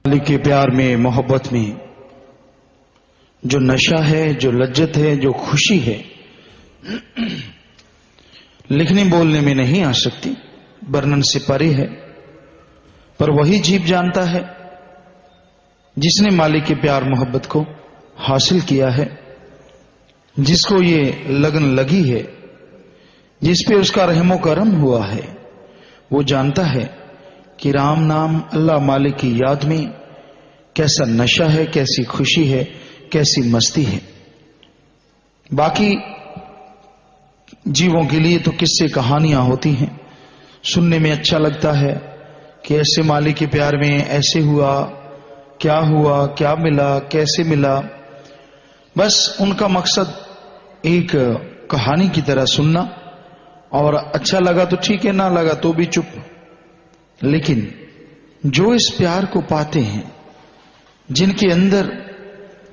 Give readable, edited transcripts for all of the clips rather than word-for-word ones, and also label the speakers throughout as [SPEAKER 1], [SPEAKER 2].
[SPEAKER 1] मालिक के प्यार में, मोहब्बत में जो नशा है, जो लज्जत है, जो खुशी है, लिखने बोलने में नहीं आ सकती, वर्णन से परे है। पर वही जीव जानता है जिसने मालिक के प्यार मोहब्बत को हासिल किया है, जिसको ये लगन लगी है, जिस पे उसका रहमो करम हुआ है, वो जानता है कि राम नाम, अल्लाह मालिक की याद में कैसा नशा है, कैसी खुशी है, कैसी मस्ती है। बाकी जीवों के लिए तो किस्से कहानियां होती हैं, सुनने में अच्छा लगता है कि ऐसे मालिक के प्यार में ऐसे हुआ, क्या मिला, कैसे मिला। बस उनका मकसद एक कहानी की तरह सुनना, और अच्छा लगा तो ठीक है, ना लगा तो भी चुप। लेकिन जो इस प्यार को पाते हैं, जिनके अंदर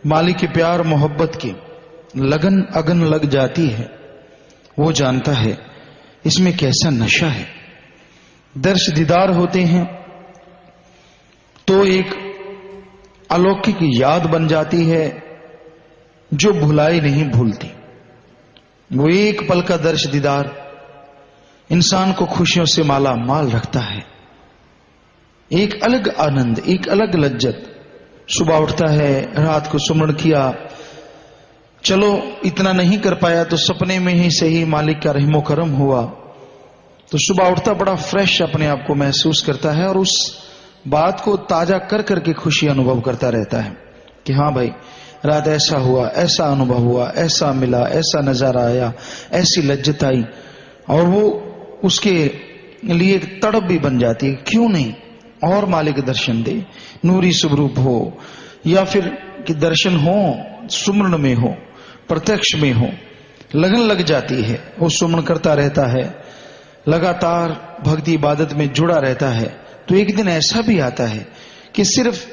[SPEAKER 1] मालिक के प्यार मोहब्बत की लगन अगन लग जाती है, वो जानता है इसमें कैसा नशा है। दर्श दीदार होते हैं तो एक अलौकिक याद बन जाती है जो भुलाई नहीं भूलती। वो एक पल का दर्श दीदार इंसान को खुशियों से माला माल रखता है। एक अलग आनंद, एक अलग लज्जत। सुबह उठता है, रात को सुमरण किया, चलो इतना नहीं कर पाया तो सपने में ही सही मालिक का रहमो करम हुआ, तो सुबह उठता बड़ा फ्रेश अपने आप को महसूस करता है और उस बात को ताजा कर करके खुशी अनुभव करता रहता है कि हाँ भाई, रात ऐसा हुआ, ऐसा अनुभव हुआ, ऐसा मिला, ऐसा नजारा आया, ऐसी लज्जत आई, और वो उसके लिए तड़प भी बन जाती है। क्यों नहीं और मालिक दर्शन दे, नूरी स्वरूप हो, या फिर कि दर्शन हो, सुमरण में हो, प्रत्यक्ष में हो। लगन लग जाती है, वो सुमरण करता रहता है, लगातार भक्ति इबादत में जुड़ा रहता है। तो एक दिन ऐसा भी आता है कि सिर्फ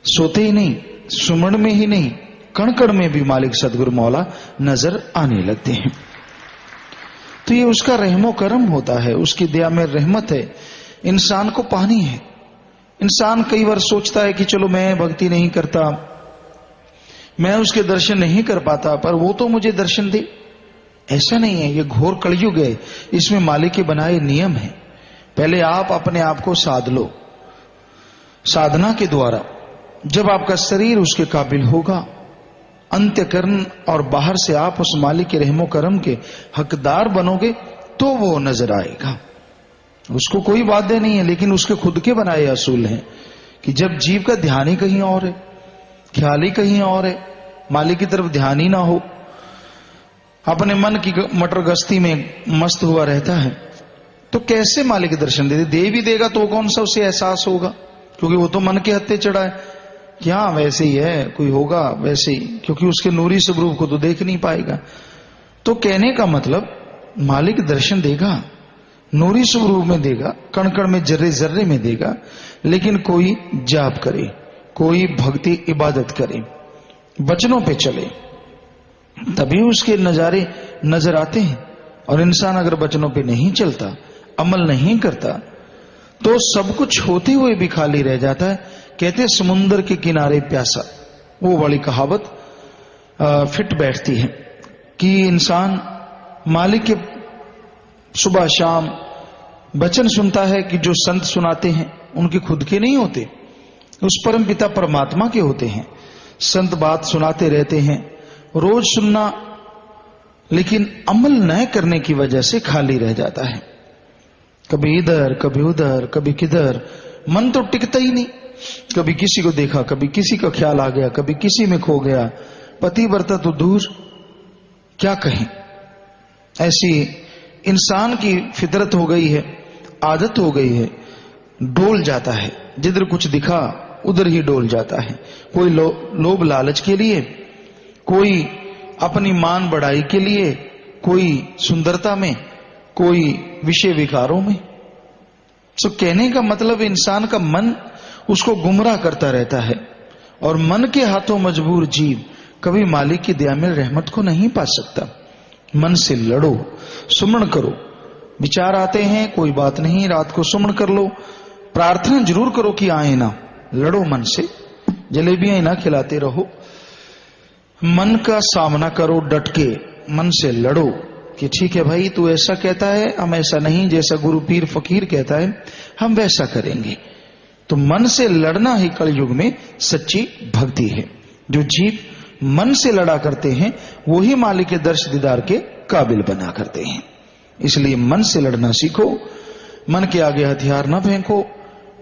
[SPEAKER 1] सोते ही नहीं, सुमरण में ही नहीं, कण कण में भी मालिक सदगुरु मौला नजर आने लगते हैं। तो ये उसका रहमो करम होता है, उसकी दया में रहमत है, इंसान को पानी है। इंसान कई बार सोचता है कि चलो मैं भक्ति नहीं करता, मैं उसके दर्शन नहीं कर पाता, पर वो तो मुझे दर्शन दे। ऐसा नहीं है, ये घोर कलयुग है, इसमें मालिक के बनाए नियम है। पहले आप अपने आप को साध लो, साधना के द्वारा जब आपका शरीर उसके काबिल होगा, अंत्यकरण और बाहर से आप उस मालिक के रहमो करम के हकदार बनोगे, तो वो नजर आएगा। उसको कोई वादे नहीं है, लेकिन उसके खुद के बनाए असूल हैं कि जब जीव का ध्यान ही कहीं और है, ख्याल ही कहीं और है, मालिक की तरफ ध्यान ही ना हो, अपने मन की मटर गश्ती में मस्त हुआ रहता है, तो कैसे मालिक दर्शन दे भी देगा तो कौन सा उसे एहसास होगा? क्योंकि वो तो मन के हत्थे चढ़ा है कि हाँ वैसे ही है, कोई होगा वैसे ही, क्योंकि उसके नूरी स्वरूप को तो देख नहीं पाएगा। तो कहने का मतलब मालिक दर्शन देगा, नूरी स्वरूप में देगा, कण कण में, जर्रे जर्रे में देगा, लेकिन कोई जाप करे, कोई भक्ति इबादत करे, वचनों पे चले, तभी उसके नजारे नजर आते हैं। और इंसान अगर वचनों पे नहीं चलता, अमल नहीं करता, तो सब कुछ होते हुए भी खाली रह जाता है। कहते समुंदर के किनारे प्यासा, वो वाली कहावत फिट बैठती है कि इंसान मालिक के सुबह शाम वचन सुनता है कि जो संत सुनाते हैं उनके खुद के नहीं होते, उस परम पिता परमात्मा के होते हैं। संत बात सुनाते रहते हैं, रोज सुनना, लेकिन अमल न करने की वजह से खाली रह जाता है। कभी इधर, कभी उधर, कभी किधर, मन तो टिकता ही नहीं। कभी किसी को देखा, कभी किसी का ख्याल आ गया, कभी किसी में खो गया, पति वर्ता तो दूर, क्या कहें। ऐसी इंसान की फितरत हो गई है, आदत हो गई है, डोल जाता है, जिधर कुछ दिखा उधर ही डोल जाता है। कोई लोभ लालच के लिए, कोई अपनी मान बढ़ाई के लिए, कोई सुंदरता में, कोई विषय विकारों में। तो कहने का मतलब इंसान का मन उसको गुमराह करता रहता है, और मन के हाथों मजबूर जीव कभी मालिक की दया में रहमत को नहीं पा सकता। मन से लड़ो, सुमरण करो, विचार आते हैं, कोई बात नहीं, रात को सुमरण कर लो, प्रार्थना जरूर करो कि आए ना, लड़ो मन से, जलेबियां ही ना खिलाते रहो। मन का सामना करो डट के, मन से लड़ो कि ठीक है भाई तू ऐसा कहता है, हम ऐसा नहीं, जैसा गुरु पीर फकीर कहता है हम वैसा करेंगे। तो मन से लड़ना ही कलयुग में सच्ची भक्ति है। जो जीव मन से लड़ा करते हैं वो ही मालिक के दर्श दीदार के काबिल बना करते हैं। इसलिए मन से लड़ना सीखो, मन के आगे हथियार ना फेंको।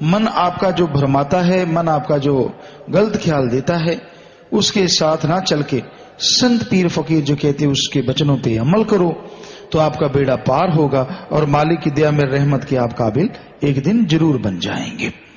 [SPEAKER 1] मन आपका जो भरमाता है, मन आपका जो गलत ख्याल देता है, उसके साथ ना चल के संत पीर फकीर जो कहते हैं उसके वचनों पे अमल करो, तो आपका बेड़ा पार होगा और मालिक की दया में रहमत के आप काबिल एक दिन जरूर बन जाएंगे।